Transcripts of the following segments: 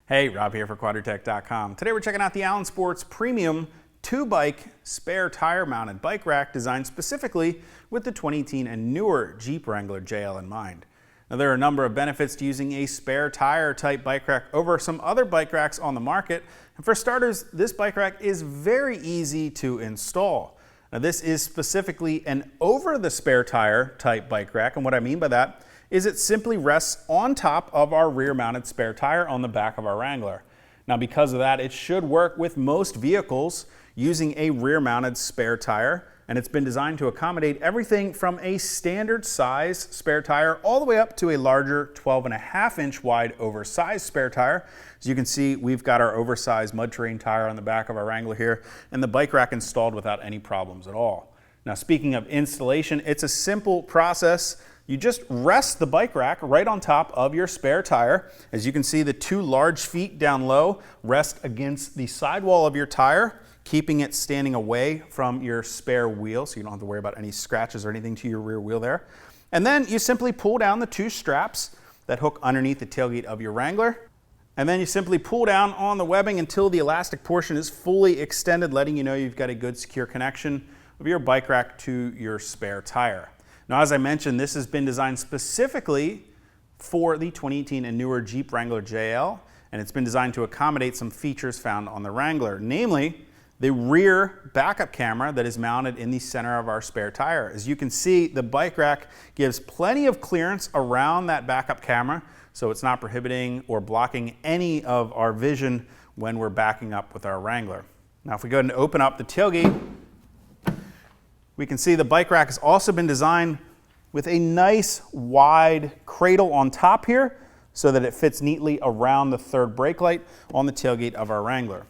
Hey, Rob here for Quadratec.com. Today we're checking out the Allen Sports Premium 2-bike spare tire mounted bike rack designed specifically with the 2018 and newer Jeep Wrangler JL in mind. Now there are a number of benefits to using a spare tire type bike rack over some other bike racks on the market. And for starters, this bike rack is very easy to install. Now this is specifically an over the spare tire type bike rack, and what I mean by that is it simply rests on top of our rear mounted spare tire on the back of our Wrangler. Now because of that, it should work with most vehicles using a rear mounted spare tire, and it's been designed to accommodate everything from a standard size spare tire all the way up to a larger 12.5-inch wide oversized spare tire. As you can see, we've got our oversized mud terrain tire on the back of our Wrangler here, and the bike rack installed without any problems at all. Now speaking of installation, it's a simple process. You just rest the bike rack right on top of your spare tire. As you can see, the two large feet down low rest against the sidewall of your tire, keeping it standing away from your spare wheel so you don't have to worry about any scratches or anything to your rear wheel there. And then you simply pull down the two straps that hook underneath the tailgate of your Wrangler. And then you simply pull down on the webbing until the elastic portion is fully extended, letting you know you've got a good secure connection of your bike rack to your spare tire. Now, as I mentioned, this has been designed specifically for the 2018 and newer Jeep Wrangler JL, and it's been designed to accommodate some features found on the Wrangler, namely the rear backup camera that is mounted in the center of our spare tire. As you can see, the bike rack gives plenty of clearance around that backup camera, so it's not prohibiting or blocking any of our vision when we're backing up with our Wrangler. Now, if we go ahead and open up the tailgate, we can see the bike rack has also been designed with a nice wide cradle on top here so that it fits neatly around the third brake light on the tailgate of our Wrangler.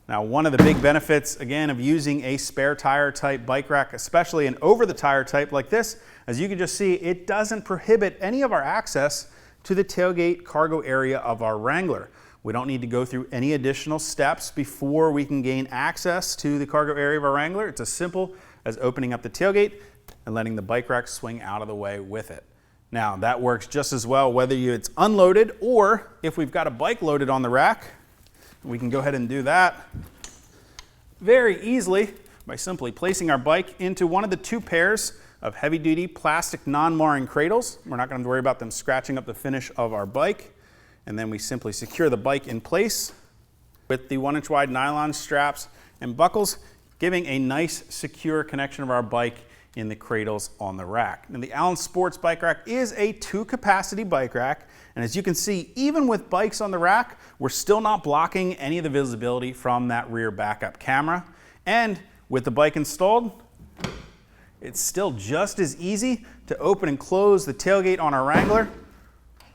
Now, one of the big benefits, again, of using a spare tire type bike rack, especially an over the tire type like this, as you can just see, it doesn't prohibit any of our access to the tailgate cargo area of our Wrangler. We don't need to go through any additional steps before we can gain access to the cargo area of our Wrangler. It's as simple as opening up the tailgate and letting the bike rack swing out of the way with it. Now, that works just as well whether it's unloaded or if we've got a bike loaded on the rack. We can go ahead and do that very easily by simply placing our bike into one of the two pairs of heavy-duty plastic non-marring cradles. We're not going to have to worry about them scratching up the finish of our bike. And then we simply secure the bike in place with the 1-inch wide nylon straps and buckles, giving a nice secure connection of our bike in the cradles on the rack. Now, the Allen Sports bike rack is a 2-capacity bike rack, and as you can see, even with bikes on the rack, we're still not blocking any of the visibility from that rear backup camera. And with the bike installed, it's still just as easy to open and close the tailgate on our Wrangler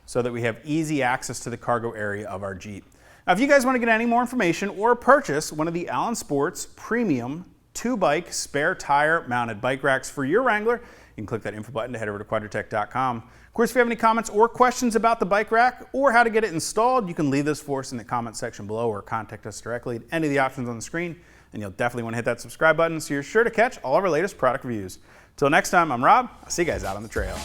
so that we have easy access to the cargo area of our Jeep. Now, if you guys want to get any more information or purchase one of the Allen Sports Premium 2-bike spare tire mounted bike racks for your Wrangler, you can click that info button to head over to Quadratec.com. Of course, if you have any comments or questions about the bike rack or how to get it installed, you can leave this for us in the comment section below or contact us directly at any of the options on the screen. And you'll definitely want to hit that subscribe button so you're sure to catch all of our latest product reviews. Till next time, I'm Rob. I'll see you guys out on the trail.